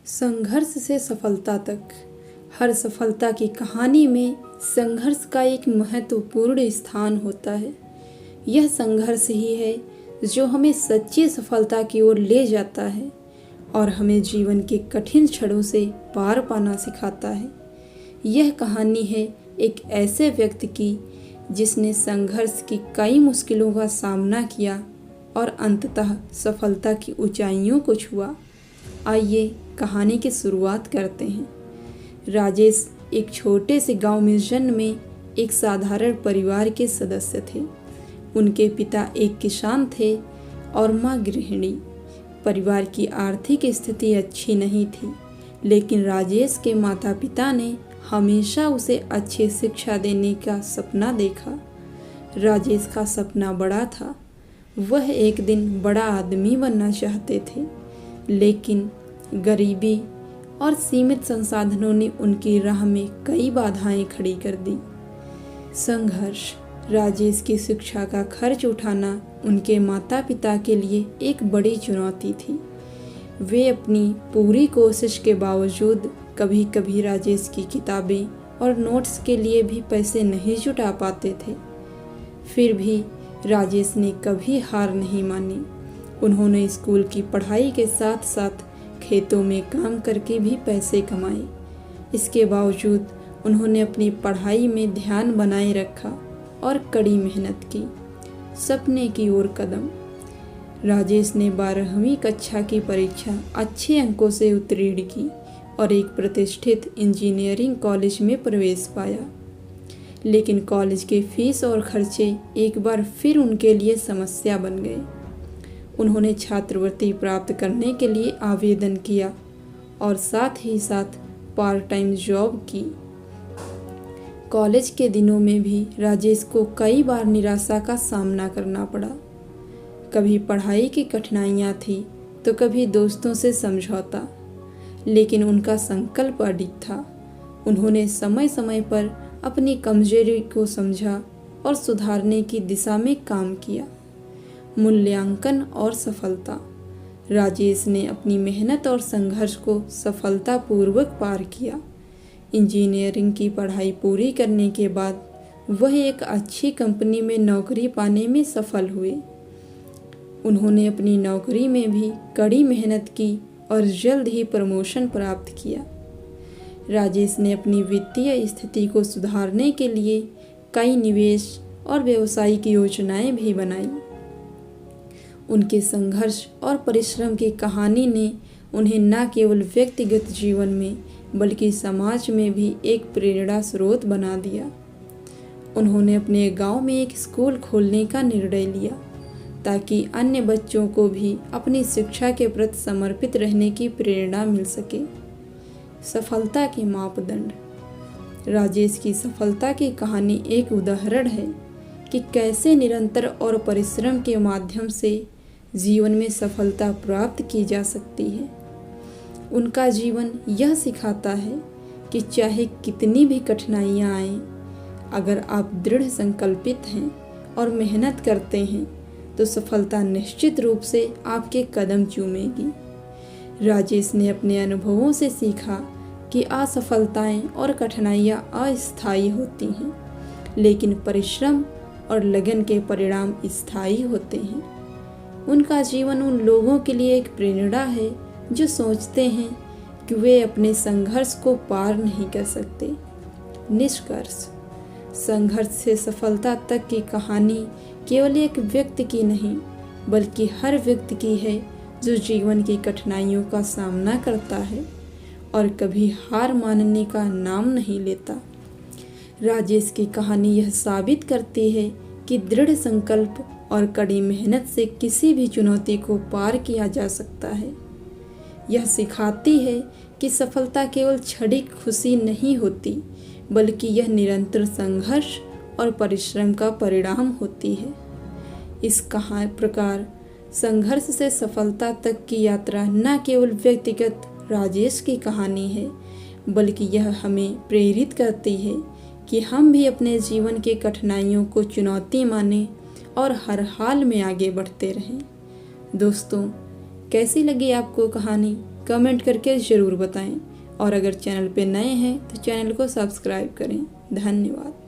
संघर्ष से सफलता तक। हर सफलता की कहानी में संघर्ष का एक महत्वपूर्ण स्थान होता है। यह संघर्ष ही है जो हमें सच्ची सफलता की ओर ले जाता है और हमें जीवन के कठिन क्षणों से पार पाना सिखाता है। यह कहानी है एक ऐसे व्यक्ति की जिसने संघर्ष की कई मुश्किलों का सामना किया और अंततः सफलता की ऊंचाइयों को छुआ। आइए कहानी की शुरुआत करते हैं। राजेश एक छोटे से गांव में जन्मे एक साधारण परिवार के सदस्य थे। उनके पिता एक किसान थे और मां गृहिणी। परिवार की आर्थिक स्थिति अच्छी नहीं थी, लेकिन राजेश के माता पिता ने हमेशा उसे अच्छी शिक्षा देने का सपना देखा। राजेश का सपना बड़ा था। वह एक दिन बड़ा आदमी बनना चाहते थे, लेकिन गरीबी और सीमित संसाधनों ने उनकी राह में कई बाधाएं खड़ी कर दी। संघर्ष। राजेश की शिक्षा का खर्च उठाना उनके माता पिता के लिए एक बड़ी चुनौती थी। वे अपनी पूरी कोशिश के बावजूद कभी कभी राजेश की किताबें और नोट्स के लिए भी पैसे नहीं जुटा पाते थे। फिर भी राजेश ने कभी हार नहीं मानी। उन्होंने स्कूल की पढ़ाई के साथ साथ खेतों में काम करके भी पैसे कमाए। इसके बावजूद उन्होंने अपनी पढ़ाई में ध्यान बनाए रखा और कड़ी मेहनत की। सपने की ओर कदम। राजेश ने 12वीं कक्षा की परीक्षा अच्छे अंकों से उत्तीर्ण की और एक प्रतिष्ठित इंजीनियरिंग कॉलेज में प्रवेश पाया। लेकिन कॉलेज के फीस और खर्चे एक बार फिर उनके लिए समस्या बन गए। उन्होंने छात्रवृत्ति प्राप्त करने के लिए आवेदन किया और साथ ही साथ पार्ट टाइम जॉब की। कॉलेज के दिनों में भी राजेश को कई बार निराशा का सामना करना पड़ा। कभी पढ़ाई की कठिनाइयाँ थी तो कभी दोस्तों से समझौता, लेकिन उनका संकल्प अडिग था। उन्होंने समय समय पर अपनी कमजोरी को समझा और सुधारने की दिशा में काम किया। मूल्यांकन और सफलता। राजेश ने अपनी मेहनत और संघर्ष को सफलतापूर्वक पार किया। इंजीनियरिंग की पढ़ाई पूरी करने के बाद वह एक अच्छी कंपनी में नौकरी पाने में सफल हुए। उन्होंने अपनी नौकरी में भी कड़ी मेहनत की और जल्द ही प्रमोशन प्राप्त किया। राजेश ने अपनी वित्तीय स्थिति को सुधारने के लिए कई निवेश और व्यावसायिक योजनाएं भी बनाई। उनके संघर्ष और परिश्रम की कहानी ने उन्हें न केवल व्यक्तिगत जीवन में बल्कि समाज में भी एक प्रेरणा स्रोत बना दिया। उन्होंने अपने गांव में एक स्कूल खोलने का निर्णय लिया ताकि अन्य बच्चों को भी अपनी शिक्षा के प्रति समर्पित रहने की प्रेरणा मिल सके। सफलता के मापदंड। राजेश की सफलता की कहानी एक उदाहरण है कि कैसे निरंतर और परिश्रम के माध्यम से जीवन में सफलता प्राप्त की जा सकती है। उनका जीवन यह सिखाता है कि चाहे कितनी भी कठिनाइयाँ आएं, अगर आप दृढ़ संकल्पित हैं और मेहनत करते हैं तो सफलता निश्चित रूप से आपके कदम चूमेगी। राजेश ने अपने अनुभवों से सीखा कि असफलताएं और कठिनाइयाँ अस्थायी होती हैं, लेकिन परिश्रम और लगन के परिणाम स्थायी होते हैं। उनका जीवन उन लोगों के लिए एक प्रेरणा है जो सोचते हैं कि वे अपने संघर्ष को पार नहीं कर सकते। निष्कर्ष। संघर्ष से सफलता तक की कहानी केवल एक व्यक्ति की नहीं, बल्कि हर व्यक्ति की है जो जीवन की कठिनाइयों का सामना करता है और कभी हार मानने का नाम नहीं लेता। राजेश की कहानी यह साबित करती है कि दृढ़ संकल्प और कड़ी मेहनत से किसी भी चुनौती को पार किया जा सकता है। यह सिखाती है कि सफलता केवल क्षणिक खुशी नहीं होती, बल्कि यह निरंतर संघर्ष और परिश्रम का परिणाम होती है। इस प्रकार संघर्ष से सफलता तक की यात्रा न केवल व्यक्तिगत राजेश की कहानी है, बल्कि यह हमें प्रेरित करती है कि हम भी अपने जीवन के कठिनाइयों को चुनौती मानें और हर हाल में आगे बढ़ते रहें। दोस्तों, कैसी लगी आपको कहानी? कमेंट करके ज़रूर बताएं और अगर चैनल पे नए हैं तो चैनल को सब्सक्राइब करें। धन्यवाद।